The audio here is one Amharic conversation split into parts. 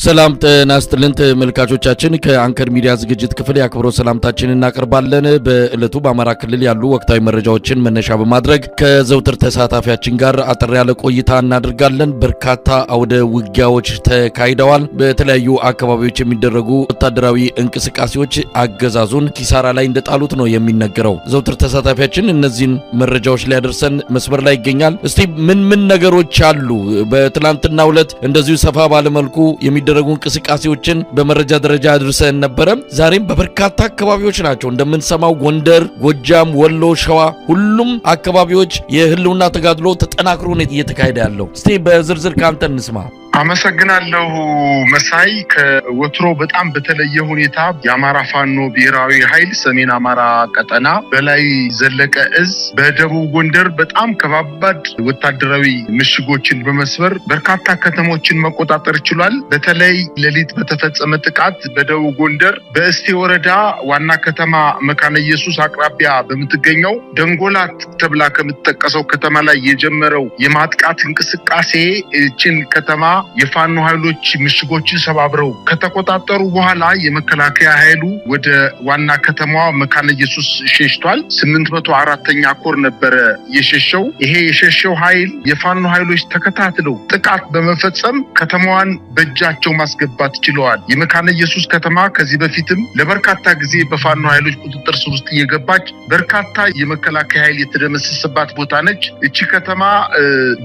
ሰላም ጤና ይስጥልን ተመልካቾቻችን ከአንከር ሚዲያ ዝግጅት ክፍል ያክብሮ ሰላምታችንን እናቀርባለን። በእለቱ በአማራ ክልል ያሉ ወቅታዊ መረጃዎችን መነሻ በማድረግ ከዘውትር ተሳታፊያችን ጋር አጠር ያለ ቆይታ እናደርጋለን። በርካታ አውደ ውጊያዎች ተካሂደዋል። በተለያዩ አካባቢዎች የሚደረጉ ወታደራዊ እንቅስቃሴዎች አገዛዙን ኪሳራ ላይ እንደጣሉት ነው የሚነገረው። ዘውትር ተሳታፊያችን እነዚህን መረጃዎች ሊያደርሰን መስመር ላይ ይገኛል። እስቲ ምን ነገሮች አሉ? በትላንትናው ዕለት እንደዚሁ ሰፋ ባለ መልኩ የሚደረጉ እንቅስቃሴዎችን በመረጃ ደረጃ አድርሰን ነበር። ዛሬም በበርካታ አካባቢዎች ናቸው እንደምንሰማው ጎንደር፣ ጎጃም፣ ወሎ፣ ሸዋ ሁሉም አካባቢዎች የህልውና ተጋድሎ ተጠናክሮ ነው እየተካሄደ ያለው። እስቲ በዝርዝር ካንተ እንስማ። አመሰግናለሁ መሳይ። ከወትሮ በጣም በተለየ ሁኔታ የአማራ ፋኖ ብሔራዊ ኃይል ሰሜን አማራ ቀጠና በላይ ዘለቀ እዝ በደቡብ ጎንደር በጣም ከባባድ ወታደራዊ ምሽጎችን በመስበር በርካታ ከተሞችን መቆጣጠር ችሏል። በተለይ ሌሊት በተፈጸመ ጥቃት በደቡብ ጎንደር በእስቴ ወረዳ ዋና ከተማ መካነ ኢየሱስ አቅራቢያ በምትገኘው ደንጎላት ተብላ ከምትጠቀሰው ከተማ ላይ የጀመረው የማጥቃት እንቅስቃሴ እችን ከተማ የፋኖ ኃይሎች ምሽጎችን ሰባብረው ከተቆጣጠሩ በኋላ የመከላከያ ኃይሉ ወደ ዋና ከተማዋ መካነ ኢየሱስ ሸሽቷል። 804ኛ ኮር ነበረ የሸሸው። ይሄ የሸሸው ኃይል የፋኖ ኃይሎች ተከታትለው ጥቃት በመፈጸም ከተማዋን በእጃቸው ማስገባት ችለዋል። የመካነ ኢየሱስ ከተማ ከዚህ በፊትም ለበርካታ ጊዜ በፋኖ ኃይሎች ቁጥጥር ስር ውስጥ እየገባች በርካታ የመከላከያ ኃይል የተደመሰሰባት ቦታ ነች። እቺ ከተማ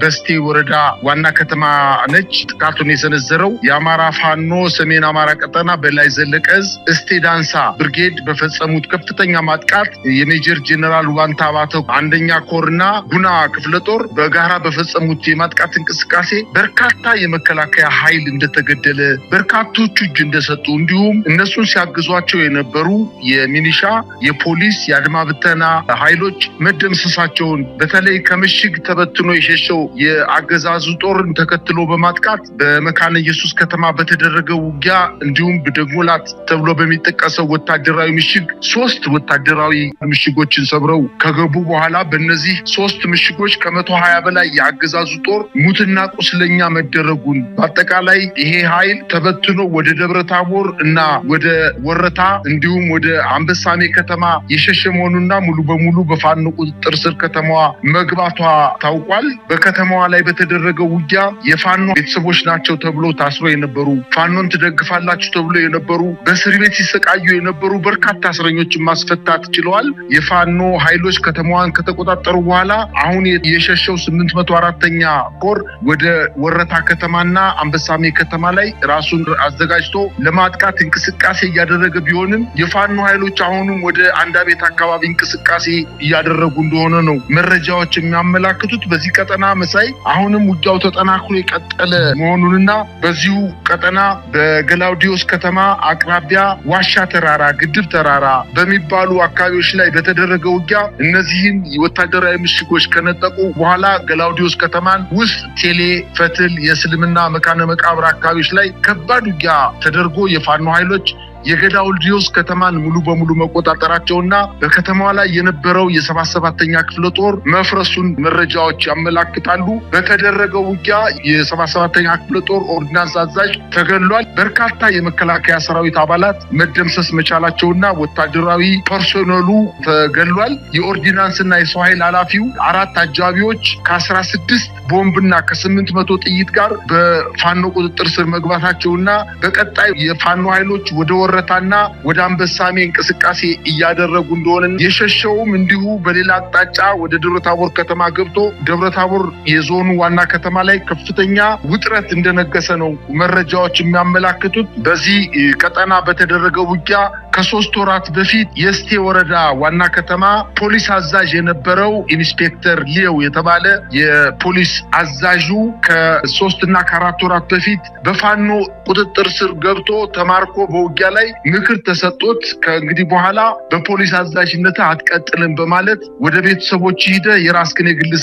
በስቴ ወረዳ ዋና ከተማ ነች። ጥቃቱን የሰነዘረው የአማራ ፋኖ ሰሜን አማራ ቀጠና በላይ ዘለቀ እዝ እስቴ ዳንሳ ብርጌድ በፈጸሙት ከፍተኛ ማጥቃት የሜጀር ጄኔራል ዋንታ አባተ አንደኛ ኮርና ጉና ክፍለ ጦር በጋራ በፈጸሙት የማጥቃት እንቅስቃሴ በርካታ የመከላከያ ኃይል እንደተገደለ፣ በርካቶቹ እጅ እንደሰጡ እንዲሁም እነሱን ሲያግዟቸው የነበሩ የሚኒሻ፣ የፖሊስ፣ የአድማ ብተና ኃይሎች መደምሰሳቸውን በተለይ ከምሽግ ተበትኖ የሸሸው የአገዛዙ ጦርን ተከትሎ በማጥቃት በመካነ ኢየሱስ ከተማ በተደረገው ውጊያ እንዲሁም በደጎላት ተብሎ በሚጠቀሰው ወታደራዊ ምሽግ 3 ወታደራዊ ምሽጎችን ሰብረው ከገቡ በኋላ በእነዚህ 3 ምሽጎች ከ120 በላይ የአገዛዙ ጦር ሙትና ቁስለኛ መደረጉን በአጠቃላይ ይሄ ኃይል ተበትኖ ወደ ደብረታቦር እና ወደ ወረታ እንዲሁም ወደ አንበሳሜ ከተማ የሸሸ መሆኑና ሙሉ በሙሉ በፋኖ ቁጥጥር ስር ከተማዋ መግባቷ ታውቋል። በከተማዋ ላይ በተደረገው ውጊያ የፋኖ ቤተሰቦች ናቸው ተብሎ ታስሮ የነበሩ፣ ፋኖን ትደግፋላችሁ ተብሎ የነበሩ፣ በእስር ቤት ሲሰቃዩ የነበሩ በርካታ እስረኞችን ማስፈታት ችለዋል። የፋኖ ኃይሎች ከተማዋን ከተቆጣጠሩ በኋላ አሁን የሸሸው 804ኛ ኮር ወደ ወረታ ከተማና አንበሳሜ ከተማ ላይ ራሱን አዘጋጅቶ ለማጥቃት እንቅስቃሴ እያደረገ ቢሆንም የፋኖ ኃይሎች አሁንም ወደ አንዳቤት አካባቢ እንቅስቃሴ እያደረጉ እንደሆነ ነው መረጃዎች የሚያመላክቱት። በዚህ ቀጠና መሳይ አሁንም ውጊያው ተጠናክሮ የቀጠለ መሆኑንና በዚሁ ቀጠና በገላውዲዮስ ከተማ አቅራቢያ ዋሻ ተራራ፣ ግድብ ተራራ በሚባሉ አካባቢዎች ላይ በተደረገ ውጊያ እነዚህን ወታደራዊ ምሽጎች ከነጠቁ በኋላ ገላውዲዮስ ከተማን ውስጥ ቴሌ፣ ፈትል፣ የእስልምና መካነ መቃብር አካባቢዎች ላይ ከባድ ውጊያ ተደርጎ የፋኖ ኃይሎች የገላውዲዮስ ከተማን ሙሉ በሙሉ መቆጣጠራቸውና በከተማዋ ላይ የነበረው የ77ኛ ክፍለ ጦር መፍረሱን መረጃዎች ያመላክታሉ። በተደረገው ውጊያ የ77ኛ ክፍለ ጦር ኦርዲናንስ አዛዥ ተገድሏል። በርካታ የመከላከያ ሰራዊት አባላት መደምሰስ መቻላቸውና ወታደራዊ ፐርሶኔሉ ተገድሏል። የኦርዲናንስና የሰው ኃይል ኃላፊው 4 አጃቢዎች ከ16 ቦምብና ከ800 ጥይት ጋር በፋኖ ቁጥጥር ስር መግባታቸውና በቀጣይ የፋኖ ኃይሎች ወደ ወረታና ወደ አንበሳሜ እንቅስቃሴ እያደረጉ እንደሆነ የሸሸውም እንዲሁ በሌላ አቅጣጫ ወደ ደብረታቦር ከተማ ገብቶ ደብረታቦር የዞኑ ዋና ከተማ ላይ ከፍተኛ ውጥረት እንደነገሰ ነው መረጃዎች የሚያመላክቱት። በዚህ ቀጠና በተደረገው ውጊያ ከ3 ወራት በፊት የእስቴ ወረዳ ዋና ከተማ ፖሊስ አዛዥ የነበረው ኢንስፔክተር ሊየው የተባለ የፖሊስ አዛዡ ከ3 እና ከ4 ወራት በፊት በፋኖ ቁጥጥር ስር ገብቶ ተማርኮ በውጊያ ላይ ምክር ተሰጥቶት ከእንግዲህ በኋላ በፖሊስ አዛዥነት አትቀጥልም በማለት ወደ ቤተሰቦች ሄደ የራስህን የግል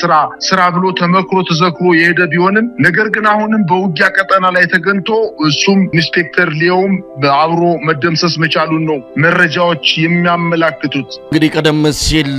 ስራ ብሎ ተመክሮ ተዘክሮ የሄደ ቢሆንም ነገር ግን አሁንም በውጊያ ቀጠና ላይ ተገንቶ እሱም ኢንስፔክተር ሊየውም አብሮ መደምሰስ መቻሉን ነው መረጃዎች የሚያመላክቱት። እንግዲህ ቀደም ሲል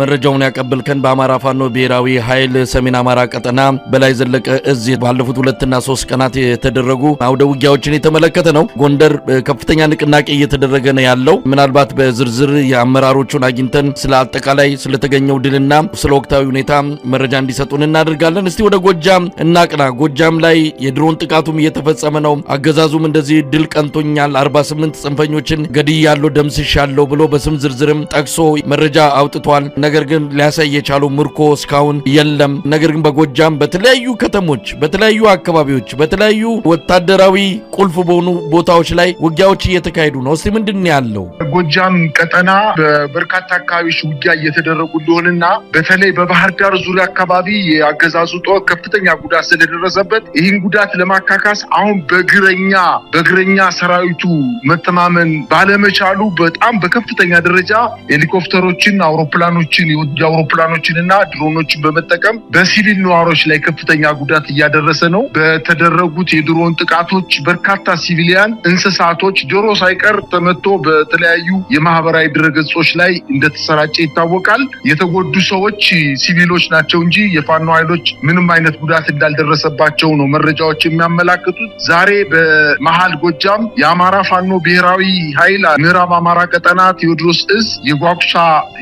መረጃውን ያቀበልከን በአማራ ፋኖ ብሔራዊ ኃይል ሰሜን አማራ ቀጠና በላይ ዘለቀ እዝ ባለፉት 2 እና 3 ቀናት የተደረጉ አውደ ውጊያዎችን የተመለከተ ነው። ጎንደር ከፍተኛ ንቅናቄ እየተደረገ ነው ያለው። ምናልባት በዝርዝር የአመራሮቹን አግኝተን ስለ አጠቃላይ ስለተገኘው ድልና ስለ ወቅታዊ ሁኔታ መረጃ እንዲሰጡን እናደርጋለን። እስቲ ወደ ጎጃም እናቅና። ጎጃም ላይ የድሮን ጥቃቱም እየተፈጸመ ነው። አገዛዙም እንደዚህ ድል ቀንቶኛል 48 ጽንፈኞችን ገድያለሁ ደምስሻለሁ ብሎ በስም ዝርዝርም ጠቅሶ መረጃ አውጥቷል። ነገር ግን ሊያሳይ የቻለው ምርኮ እስካሁን የለም። ነገር ግን በጎጃም በተለያዩ ከተሞች፣ በተለያዩ አካባቢዎች፣ በተለያዩ ወታደራዊ ቁልፍ በሆኑ ቦታዎች ላይ ውጊያዎች እየተካሄዱ ነው። እስቲ ምንድን ያለው? ጎጃም ቀጠና በበርካታ አካባቢዎች ውጊያ እየተደረጉ እንደሆነና በተለይ በባህር ዳር ዙሪያ አካባቢ የአገዛዙ ጦር ከፍተኛ ጉዳት ስለደረሰበት ይህን ጉዳት ለማካካስ አሁን በእግረኛ ሰራዊቱ መተማመን ባለመቻሉ በጣም በከፍተኛ ደረጃ ሄሊኮፕተሮችን፣ አውሮፕላኖችንና ድሮኖችን በመጠቀም በሲቪል ነዋሪዎች ላይ ከፍተኛ ጉዳት እያደረሰ ነው። በተደረጉት የድሮን ጥቃቶች በርካታ ሲቪሊያን እንስሳቶች፣ ዶሮ ሳይቀር ተመቶ በተለያዩ የማህበራዊ ድረገጾች ላይ እንደተሰራጨ ይታወቃል። የተጎዱ ሰዎች ሲቪሎች ናቸው እንጂ የፋኖ ኃይሎች ምንም አይነት ጉዳት እንዳልደረሰባቸው ነው መረጃዎች የሚያመላክቱት። ዛሬ በመሃል ጎጃም የአማራ ፋኖ ብሔራዊ ኃይል ምዕራብ አማራ ቀጠና ቴዎድሮስ እዝ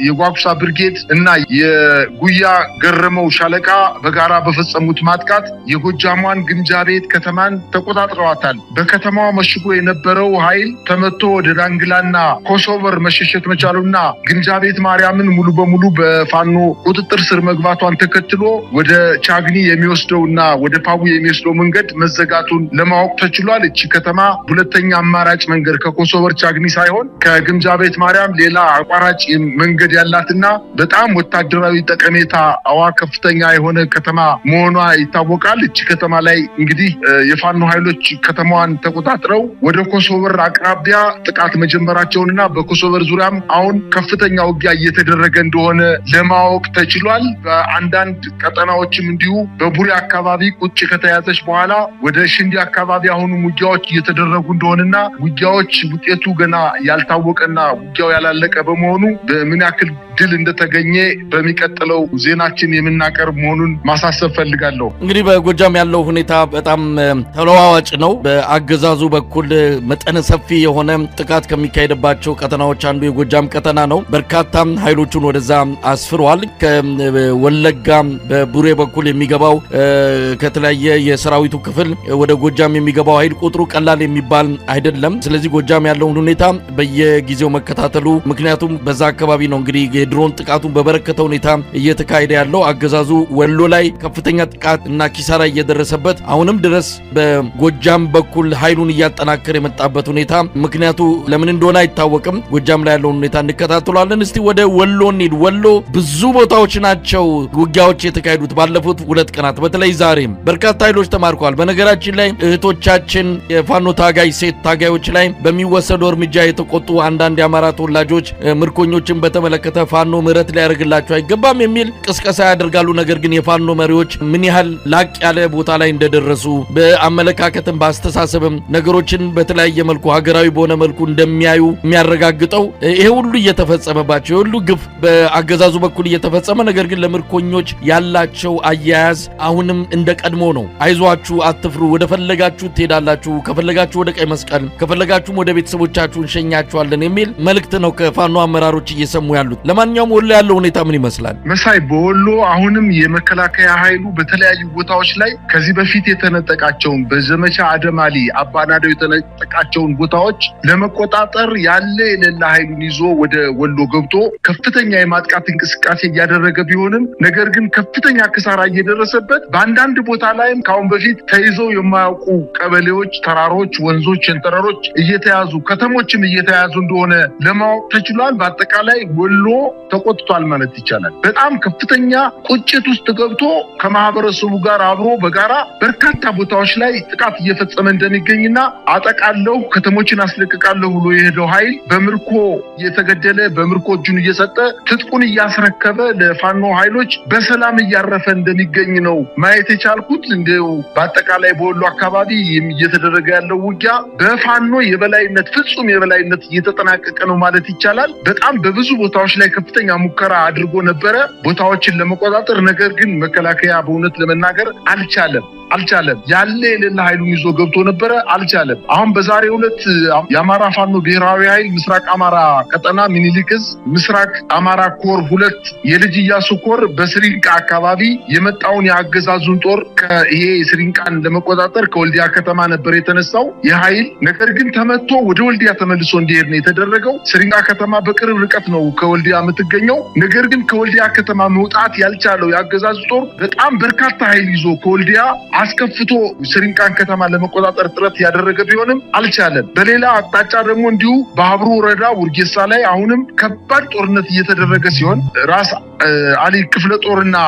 የጓጉሳ ብርጌድ እና የጉያ ገረመው ሻለቃ በጋራ በፈጸሙት ማጥቃት የጎጃሟን ግምጃ ቤት ከተማን ተቆጣጥረዋታል። በከተማዋ መሽጎ የነበረው ኃይል ተመቶ ወደ ዳንግላና ኮሶቨር መሸሸት መቻሉና ግምጃ ቤት ማርያምን ሙሉ በሙሉ በፋኖ ቁጥጥር ስር መግባቷን ተከትሎ ወደ ቻግኒ የሚወስደውና ወደ ፓቡ የሚወስደው መንገድ መዘጋቱን ለማወቅ ተችሏል። እቺ ከተማ ሁለተኛ አማራጭ መንገድ ከኮሶቨር ቻግኒ ሳይሆን ከግምጃ ቤት ማርያም ሌላ አቋራጭ መንገድ ያላትና በጣም ወታደራዊ ጠቀሜታዋ ከፍተኛ የሆነ ከተማ መሆኗ ይታወቃል። እቺ ከተማ ላይ እንግዲህ የፋኖ ኃይሎች ከተማዋን ተቆጣጥረው ወደ ኮሶቨር አቅራቢያ ጥቃት መጀመራቸውንና በኮሶቨር ዙሪያም አሁን ከፍተኛ ውጊያ እየተደረገ እንደሆነ ለማወቅ ተችሏል። በአንዳንድ ቀጠናዎችም እንዲሁ በቡሬ አካባቢ ቁጭ ከተያዘች በኋላ ወደ ሽንዲ አካባቢ አሁንም ውጊያዎች እየተደረጉ እንደሆነና ውጊያዎች ውጤቱ ገና ያልታወቀና ውጊያው ያላለቀ በመሆኑ በምን ያክል ድል እንደተገኘ በሚቀጥለው ዜናችን የምናቀርብ መሆኑን ማሳሰብ ፈልጋለሁ። እንግዲህ በጎጃም ያለው ሁኔታ በጣም ተለዋዋጭ ነው። በአገዛዙ በኩል መጠነ ሰፊ የሆነ ጥቃት ከሚካሄድባቸው ቀጠናዎች አንዱ የጎጃም ቀጠና ነው። በርካታ ኃይሎቹን ወደዛ አስፍሯል። ከወለጋ በቡሬ በኩል የሚገባው ከተለያየ የሰራዊቱ ክፍል ወደ ጎጃም የሚገባው ኃይል ቁጥሩ ቀላል የሚባል አይደለም። ስለዚህ ጎጃም ያለውን ሁኔታ በየጊዜው መከታተሉ፣ ምክንያቱም በዛ አካባቢ ነው እንግዲህ የድሮን ጥቃቱን በበረከተ ሁኔታ እየተካሄደ ያለው። አገዛዙ ወሎ ላይ ከፍተኛ ጥቃት እና ኪሳራ እየደረሰበት አሁንም ድረስ በጎጃም በኩል ኃይሉን እያጠናከረ የመጣበት ሁኔታ ምክንያቱ ለምን እንደሆነ አይታወቅም። ጎጃም ላይ ያለውን ሁኔታ እንከታተላለን። እስቲ ወደ ወሎ እንሂድ። ወሎ ብዙ ቦታዎች ናቸው ውጊያዎች የተካሄዱት ባለፉት 2 ቀናት። በተለይ ዛሬም በርካታ ኃይሎች ተማርከዋል። በነገራችን ላይ እህቶቻችን የፋኖ ታጋይ ሴት ታጋዮች ላይ በሚወሰደው እርምጃ የተቆጡ አንዳንድ የአማራ ተወላጆች ምርኮኞችን በተመለከተ ፋኖ ምህረት ሊያደርግላቸው አይገባም የሚል ቅስቀሳ ያደርጋሉ። ነገር ግን የፋኖ መሪዎች ምን ያህል ላቅ ያለ ቦታ ላይ እንደደረሱ በአመለካከትም በአስተሳሰብም ነገሮችን በተለያየ መልኩ ሀገራዊ በሆነ መልኩ እንደሚያዩ የሚያረጋግጠው ይሄ ሁሉ እየተፈጸመባቸው ሁሉ ግፍ በአገዛዙ በኩል እየተፈጸመ፣ ነገር ግን ለምርኮኞች ያላቸው አያያዝ አሁንም እንደ ቀድሞ ነው። አይዟችሁ፣ አትፍሩ፣ ወደ ፈለጋችሁ ትሄዳላችሁ፣ ከፈለጋችሁ ወደ ቀይ መስቀል፣ ከፈለጋችሁም ወደ ቤተሰቦቻችሁ እንሸኛችኋለን የሚል መልእክት ነው ከፋኖ አመራሮች እየሰሙ ያሉት። ለማንኛውም ወሎ ያለው ሁኔታ ምን ይመስላል? መሳይ፣ በወሎ አሁንም የመከላከያ ኃይሉ በተለያዩ ቦታዎች ላይ ከዚህ በፊት የተነጠቃቸውን በዘመቻ አደማሊ አባናደው የተነጠቃቸውን ቦታዎች ለመቆጣጠር ያለ የሌላ ኃይሉን ይዞ ወደ ወሎ ገብቶ ከፍተኛ የማጥቃት እንቅስቃሴ እያደረገ ቢሆንም ነገር ግን ከፍተኛ ክሳራ እየደረሰበት በአንዳንድ ቦታ ላይም ካሁን በፊት ተይዘው የማያውቁ ቀበሌዎች፣ ተራሮች፣ ወንዞች፣ ሸንተረሮች እየተያዙ ከተሞችም እየተያዙ እንደሆነ ለማወቅ ተችሏል። በአጠቃላይ ወሎ ተቆጥቷል ማለት ይቻላል። በጣም ከፍተኛ ቁጭት ውስጥ ገብቶ ከማህበረሰቡ ጋር አብሮ በጋራ በርካታ ቦታዎች ላይ ጥቃት እየፈጸመ እንደሚገኝና አጠቃለው ከተሞችን አስለቅቃለሁ ብሎ የሄደው ኃይል በምርኮ እየተገደለ በምርኮ እጁን እየሰጠ ትጥቁን እያስረከበ ለፋኖ ኃይሎች በሰላም እያረፈ እንደሚገኝ ነው ማየት የቻልኩት። እንደው በአጠቃላይ በወሎ አካባቢ እየተደረገ ያለው ውጊያ በፋኖ የበላይነት ፍጹም የበላይ የበላይነት እየተጠናቀቀ ነው ማለት ይቻላል። በጣም በብዙ ቦታዎች ላይ ከፍተኛ ሙከራ አድርጎ ነበረ ቦታዎችን ለመቆጣጠር። ነገር ግን መከላከያ በእውነት ለመናገር አልቻለም። ያለ የሌለ ኃይሉን ይዞ ገብቶ ነበረ፣ አልቻለም። አሁን በዛሬው ዕለት የአማራ ፋኖ ብሔራዊ ኃይል ምስራቅ አማራ ቀጠና ሚኒሊክ ዕዝ ምስራቅ አማራ ኮር 2 የልጅ ኢያሱ ኮር በስሪንቃ አካባቢ የመጣውን የአገዛዙን ጦር ይሄ ስሪንቃን ለመቆጣጠር ከወልዲያ ከተማ ነበር የተነሳው የኃይል። ነገር ግን ተመቶ ወደ ወልዲያ ተመልሶ እንዲሄድ ነው የተደረገው። ስሪንቃ ከተማ በቅርብ ርቀት ነው ከወልዲያ የምትገኘው። ነገር ግን ከወልዲያ ከተማ መውጣት ያልቻለው የአገዛዙ ጦር በጣም በርካታ ኃይል ይዞ ከወልዲያ አስከፍቶ ስሪንቃን ከተማ ለመቆጣጠር ጥረት ያደረገ ቢሆንም አልቻለም። በሌላ አቅጣጫ ደግሞ እንዲሁ በሀብሩ ወረዳ ውርጌሳ ላይ አሁንም ከባድ ጦርነት እየተደረገ ሲሆን ራስ አሊ ክፍለ ጦርና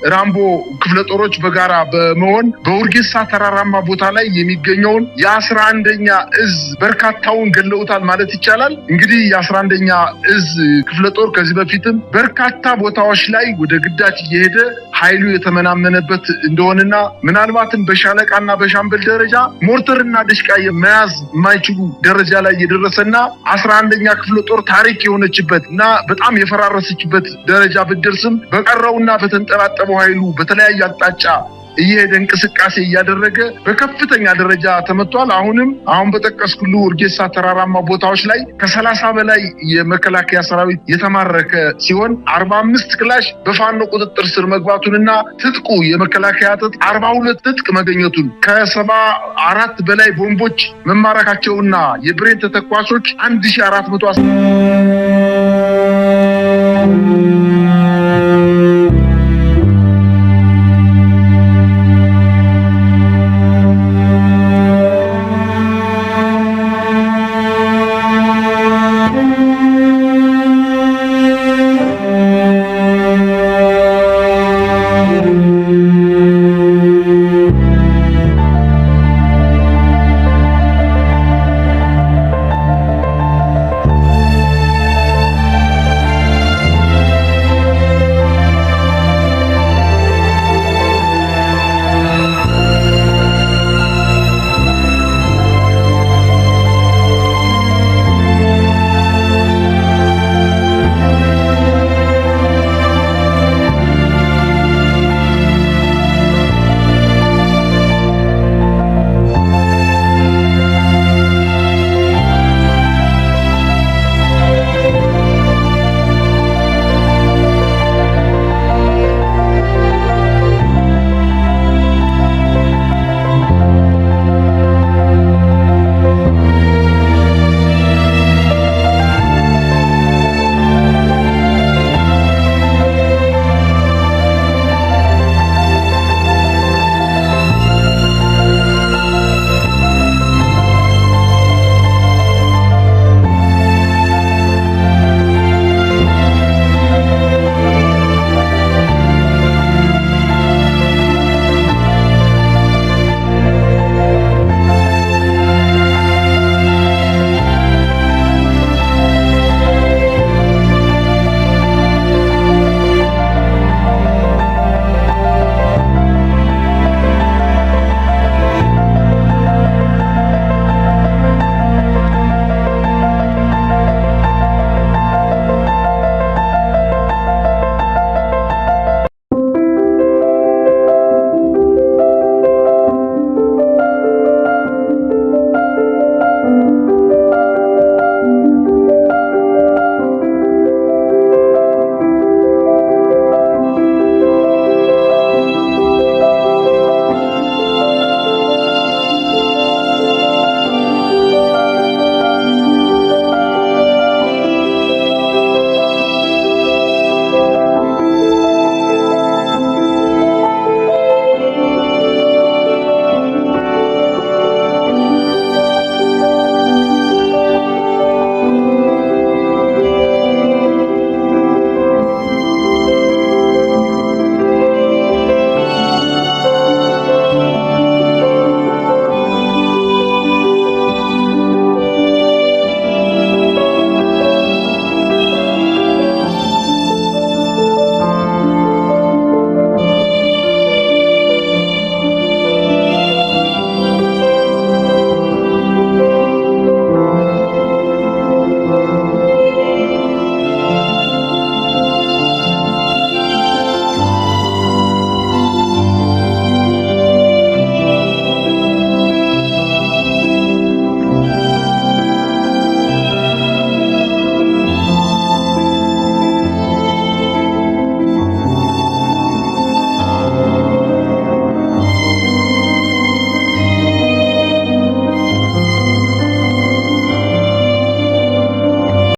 ራምቦ ክፍለ ጦሮች በጋራ በመሆን በውርጌሳ ተራራማ ቦታ ላይ የሚገኘውን የ11ኛ ዕዝ በርካታውን ገለውታል ማለት ይቻላል። እንግዲህ የ11ኛ ዕዝ ክፍለ ጦር ከዚህ በፊትም በርካታ ቦታዎች ላይ ወደ ግዳጅ እየሄደ ኃይሉ የተመናመነበት እንደሆነና ምናልባትም በሻለቃና በሻምበል ደረጃ ሞርተርና ድሽቃ መያዝ የማይችሉ ደረጃ ላይ የደረሰና 11ኛ ክፍለ ጦር ታሪክ የሆነችበት እና በጣም የፈራረሰችበት ደረጃ ብትደርስም በቀረውና በተንጠላጠበው ኃይሉ በተለያየ አቅጣጫ እየሄደ እንቅስቃሴ እያደረገ በከፍተኛ ደረጃ ተመቷል። አሁን በጠቀስኩልህ ውርጌሳ ተራራማ ቦታዎች ላይ ከ30 በላይ የመከላከያ ሰራዊት የተማረከ ሲሆን 45 ክላሽ በፋኖ ቁጥጥር ስር መግባቱንና ትጥቁ የመከላከያ ትጥቅ 42 ትጥቅ መገኘቱን ከ74 በላይ ቦምቦች መማረካቸውና የብሬን ተተኳሾች 1400